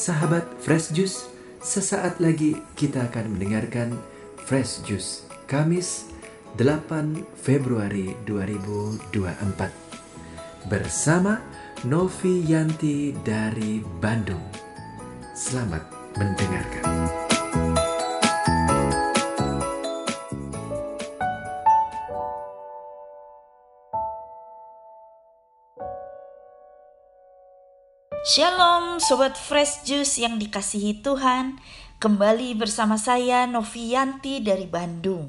Sahabat Fresh Juice, sesaat lagi kita akan mendengarkan Fresh Juice Kamis 8 Februari 2024 bersama Novi Yanti dari Bandung. Selamat mendengarkan. Shalom Sobat Fresh Juice yang dikasihi Tuhan. Kembali bersama saya Novi Yanti dari Bandung.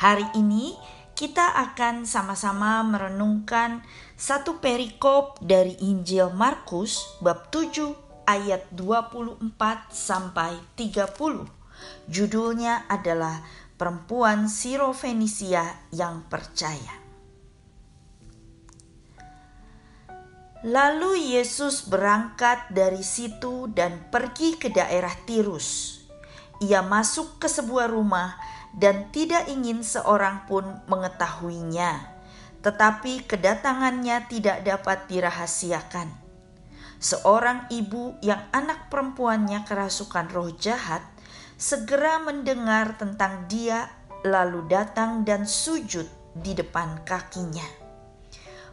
Hari ini kita akan sama-sama merenungkan satu perikop dari Injil Markus bab 7 ayat 24 sampai 30. Judulnya adalah Perempuan Sirofenisia yang Percaya. Lalu Yesus berangkat dari situ dan pergi ke daerah Tirus. Ia masuk ke sebuah rumah dan tidak ingin seorang pun mengetahuinya, tetapi kedatangannya tidak dapat dirahasiakan. Seorang ibu yang anak perempuannya kerasukan roh jahat segera mendengar tentang dia, lalu datang dan sujud di depan kakinya.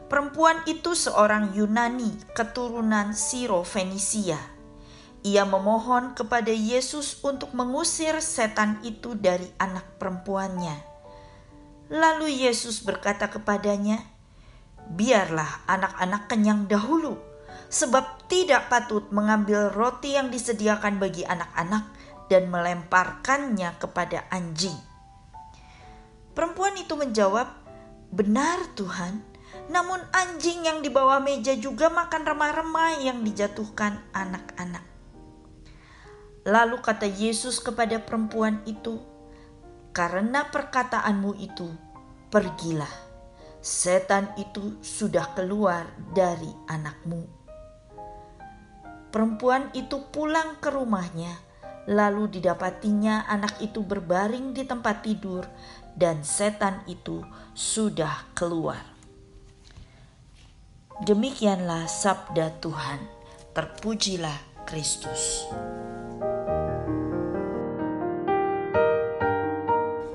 Perempuan itu seorang Yunani keturunan Sirofenisia. Ia memohon kepada Yesus untuk mengusir setan itu dari anak perempuannya. Lalu Yesus berkata kepadanya, "Biarlah anak-anak kenyang dahulu, sebab tidak patut mengambil roti yang disediakan bagi anak-anak dan melemparkannya kepada anjing." Perempuan itu menjawab, "Benar Tuhan, namun anjing yang di bawah meja juga makan remah-remah yang dijatuhkan anak-anak." Lalu kata Yesus kepada perempuan itu, "Karena perkataanmu itu, pergilah. Setan itu sudah keluar dari anakmu." Perempuan itu pulang ke rumahnya, lalu didapatinya anak itu berbaring di tempat tidur dan setan itu sudah keluar. Demikianlah sabda Tuhan. Terpujilah Kristus.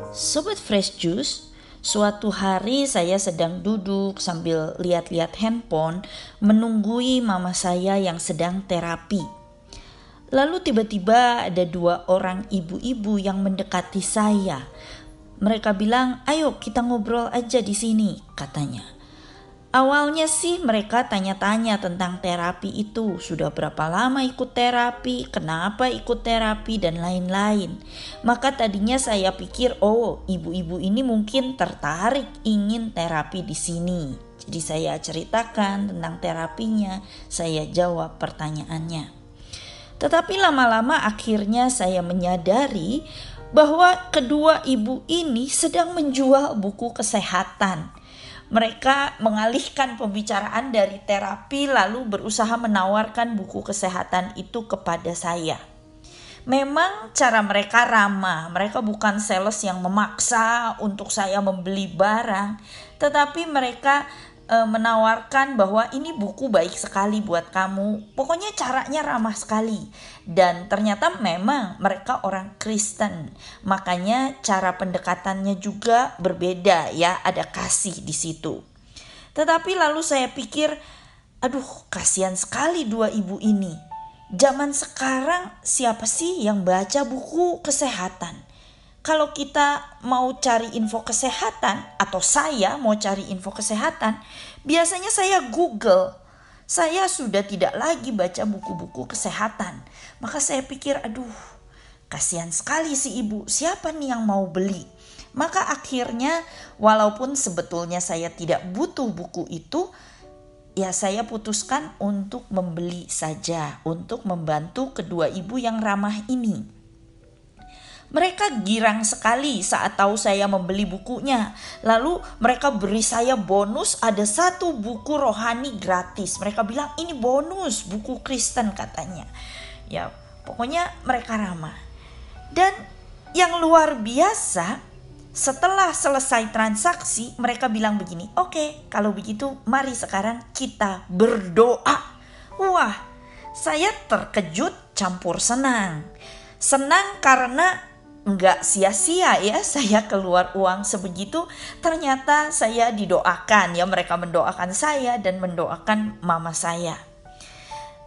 Sobat Fresh Juice, suatu hari saya sedang duduk sambil lihat-lihat handphone menunggui mama saya yang sedang terapi. Lalu tiba-tiba ada dua orang ibu-ibu yang mendekati saya. Mereka bilang, "Ayo kita ngobrol aja di sini," katanya. Awalnya sih mereka tanya-tanya tentang terapi itu, sudah berapa lama ikut terapi, kenapa ikut terapi, dan lain-lain. Maka tadinya saya pikir, ibu-ibu ini mungkin tertarik ingin terapi di sini. Jadi saya ceritakan tentang terapinya, saya jawab pertanyaannya. Tetapi lama-lama akhirnya saya menyadari bahwa kedua ibu ini sedang menjual buku kesehatan. Mereka mengalihkan pembicaraan dari terapi lalu berusaha menawarkan buku kesehatan itu kepada saya. Memang cara mereka ramah, mereka bukan sales yang memaksa untuk saya membeli barang, tetapi mereka menawarkan bahwa ini buku baik sekali buat kamu. Pokoknya caranya ramah sekali. Dan ternyata memang mereka orang Kristen. Makanya cara pendekatannya juga berbeda ya, ada kasih di situ. Tetapi lalu saya pikir, kasihan sekali dua ibu ini. Zaman sekarang siapa sih yang baca buku kesehatan? Kalau kita mau cari info kesehatan atau saya mau cari info kesehatan, biasanya saya Google. Saya sudah tidak lagi baca buku-buku kesehatan. Maka saya pikir, kasihan sekali si ibu, siapa nih yang mau beli? Maka akhirnya walaupun sebetulnya saya tidak butuh buku itu, ya saya putuskan untuk membeli saja untuk membantu kedua ibu yang ramah ini. Mereka girang sekali saat tahu saya membeli bukunya. Lalu mereka beri saya bonus, ada satu buku rohani gratis. Mereka bilang ini bonus buku Kristen katanya. Ya pokoknya mereka ramah. Dan yang luar biasa, setelah selesai transaksi mereka bilang begini, "Oke, kalau begitu mari sekarang kita berdoa." Wah, saya terkejut, campur senang. Senang karena nggak sia-sia ya saya keluar uang sebegitu, ternyata saya didoakan ya, mereka mendoakan saya dan mendoakan mama saya.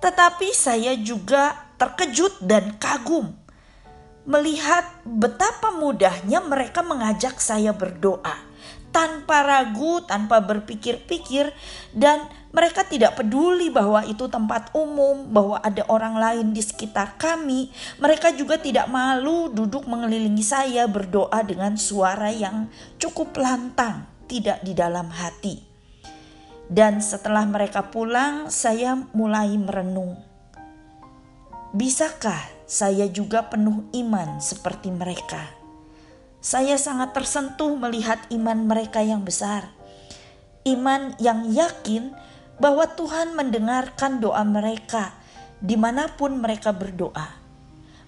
Tetapi saya juga terkejut dan kagum melihat betapa mudahnya mereka mengajak saya berdoa tanpa ragu, tanpa berpikir-pikir, dan mereka tidak peduli bahwa itu tempat umum, bahwa ada orang lain di sekitar kami. Mereka juga tidak malu duduk mengelilingi saya berdoa dengan suara yang cukup lantang, tidak di dalam hati. Dan setelah mereka pulang, saya mulai merenung. Bisakah saya juga penuh iman seperti mereka? Saya sangat tersentuh melihat iman mereka yang besar. Iman yang yakin bahwa Tuhan mendengarkan doa mereka dimanapun mereka berdoa.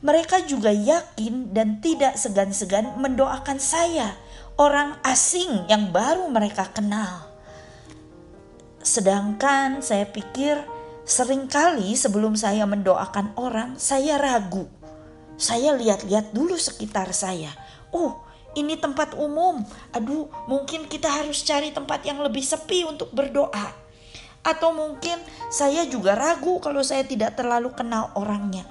Mereka juga yakin dan tidak segan-segan mendoakan saya, orang asing yang baru mereka kenal. Sedangkan saya pikir seringkali sebelum saya mendoakan orang, saya ragu. Saya lihat-lihat dulu sekitar saya. Ini tempat umum. Mungkin kita harus cari tempat yang lebih sepi untuk berdoa. Atau mungkin saya juga ragu kalau saya tidak terlalu kenal orangnya.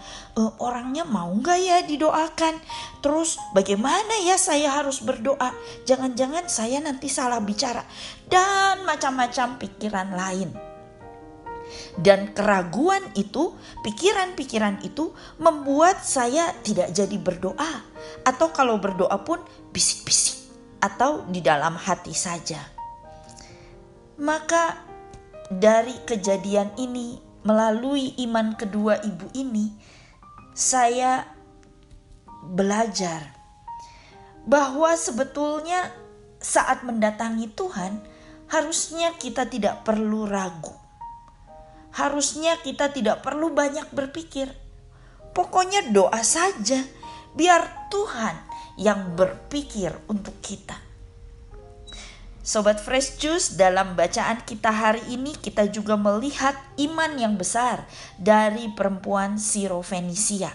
Orangnya mau gak ya didoakan? Terus bagaimana ya saya harus berdoa? Jangan-jangan saya nanti salah bicara. Dan macam-macam pikiran lain. Dan keraguan itu, pikiran-pikiran itu membuat saya tidak jadi berdoa. Atau kalau berdoa pun bisik-bisik atau di dalam hati saja. Maka dari kejadian ini, melalui iman kedua ibu ini, saya belajar bahwa sebetulnya saat mendatangi Tuhan, harusnya kita tidak perlu ragu. Harusnya kita tidak perlu banyak berpikir. Pokoknya doa saja, biar Tuhan yang berpikir untuk kita. Sobat Fresh Juice, dalam bacaan kita hari ini kita juga melihat iman yang besar dari perempuan Sirofenisia.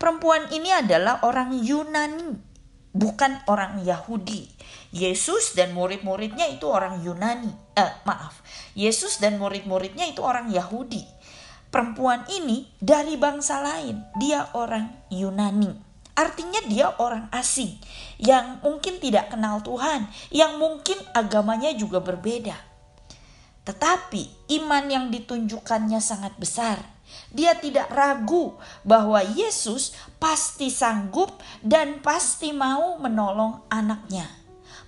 Perempuan ini adalah orang Yunani, bukan orang Yahudi. Yesus dan murid-muridnya itu orang Yunani. Yesus dan murid-muridnya itu orang Yahudi. Perempuan ini dari bangsa lain, dia orang Yunani. Artinya dia orang asing yang mungkin tidak kenal Tuhan, yang mungkin agamanya juga berbeda. Tetapi iman yang ditunjukkannya sangat besar. Dia tidak ragu bahwa Yesus pasti sanggup dan pasti mau menolong anaknya.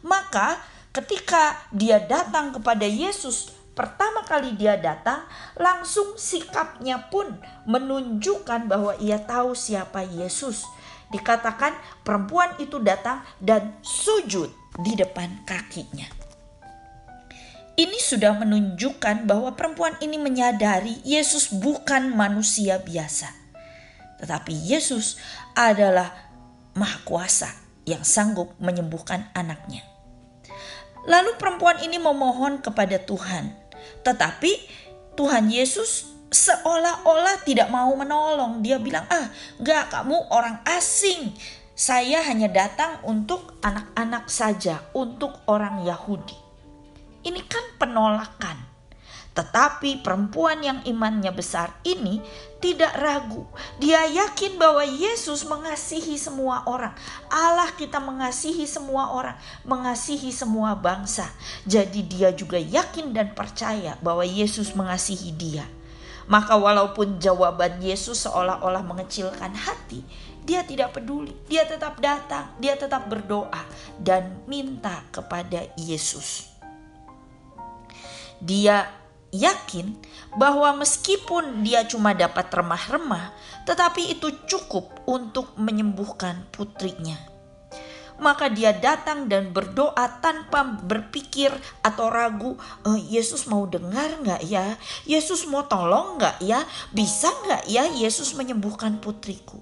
Maka ketika dia datang kepada Yesus, pertama kali dia datang, langsung sikapnya pun menunjukkan bahwa ia tahu siapa Yesus. Dikatakan perempuan itu datang dan sujud di depan kakinya. Ini sudah menunjukkan bahwa perempuan ini menyadari Yesus bukan manusia biasa. Tetapi Yesus adalah Maha Kuasa yang sanggup menyembuhkan anaknya. Lalu perempuan ini memohon kepada Tuhan. Tetapi Tuhan Yesus seolah-olah tidak mau menolong. Dia bilang, enggak, kamu orang asing. Saya hanya datang untuk anak-anak saja, untuk orang Yahudi. Ini kan penolakan. Tetapi perempuan yang imannya besar ini tidak ragu. Dia yakin bahwa Yesus mengasihi semua orang. Allah kita mengasihi semua orang, mengasihi semua bangsa. Jadi dia juga yakin dan percaya bahwa Yesus mengasihi dia. Maka walaupun jawaban Yesus seolah-olah mengecilkan hati, dia tidak peduli. Dia tetap datang, dia tetap berdoa dan minta kepada Yesus. Dia yakin bahwa meskipun dia cuma dapat remah-remah, tetapi itu cukup untuk menyembuhkan putrinya. Maka dia datang dan berdoa tanpa berpikir atau ragu, Yesus mau dengar gak ya? Yesus mau tolong gak ya? Bisa gak ya Yesus menyembuhkan putriku?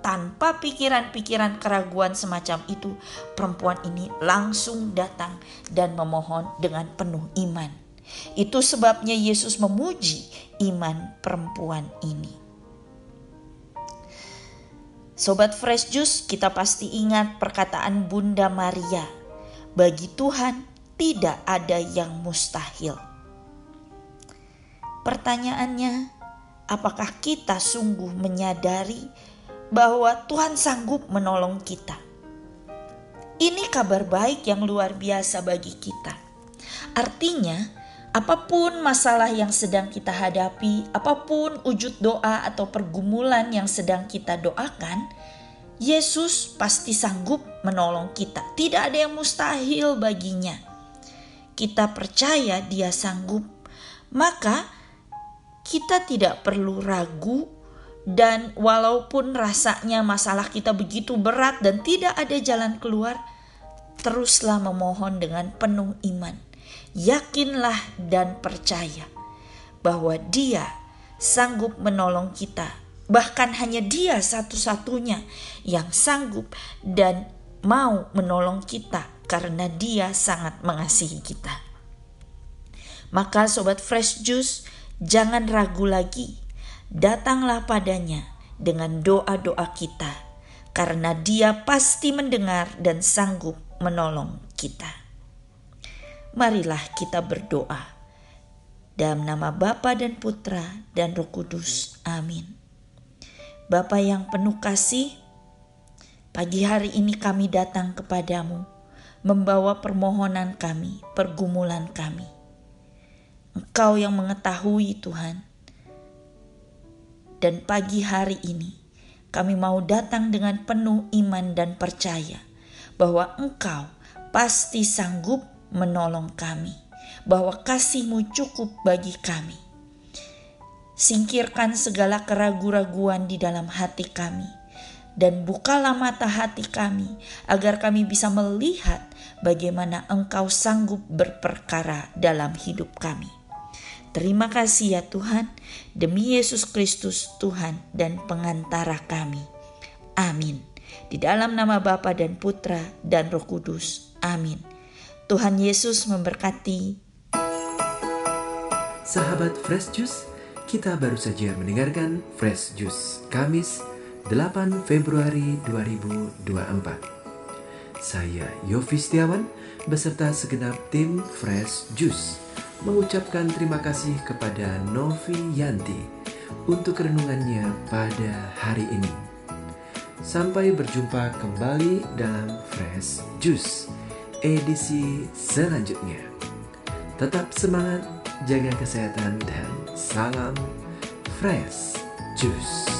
Tanpa pikiran-pikiran keraguan semacam itu, perempuan ini langsung datang dan memohon dengan penuh iman. Itu sebabnya Yesus memuji iman perempuan ini. Sobat Fresh Juice, kita pasti ingat perkataan Bunda Maria, bagi Tuhan tidak ada yang mustahil. Pertanyaannya, apakah kita sungguh menyadari bahwa Tuhan sanggup menolong kita? Ini kabar baik yang luar biasa bagi kita. Artinya, apapun masalah yang sedang kita hadapi, apapun wujud doa atau pergumulan yang sedang kita doakan, Yesus pasti sanggup menolong kita. Tidak ada yang mustahil baginya. Kita percaya Dia sanggup, maka kita tidak perlu ragu. Dan walaupun rasanya masalah kita begitu berat dan tidak ada jalan keluar, teruslah memohon dengan penuh iman. Yakinlah dan percaya bahwa Dia sanggup menolong kita. Bahkan hanya Dia satu-satunya yang sanggup dan mau menolong kita karena Dia sangat mengasihi kita. Maka Sobat Fresh Juice, jangan ragu lagi. Datanglah padanya dengan doa-doa kita, karena Dia pasti mendengar dan sanggup menolong kita. Marilah kita berdoa. Dalam nama Bapa dan Putra dan Roh Kudus. Amin. Bapa yang penuh kasih, pagi hari ini kami datang kepadamu, membawa permohonan kami, pergumulan kami. Engkau yang mengetahui Tuhan. Dan pagi hari ini kami mau datang dengan penuh iman dan percaya bahwa Engkau pasti sanggup menolong kami, bahwa kasih-Mu cukup bagi kami. Singkirkan segala keraguan-raguan di dalam hati kami dan bukalah mata hati kami agar kami bisa melihat bagaimana Engkau sanggup berperkara dalam hidup kami. Terima kasih ya Tuhan, demi Yesus Kristus Tuhan dan pengantara kami. Amin. Di dalam nama Bapa dan Putra dan Roh Kudus. Amin. Tuhan Yesus memberkati. Sahabat Fresh Juice, kita baru saja mendengarkan Fresh Juice Kamis 8 Februari 2024. Saya Yofi Setiawan beserta segenap tim Fresh Juice mengucapkan terima kasih kepada Novi Yanti untuk renungannya pada hari ini. Sampai berjumpa kembali dalam Fresh Juice edisi selanjutnya. Tetap semangat, jaga kesehatan dan salam Fresh Juice.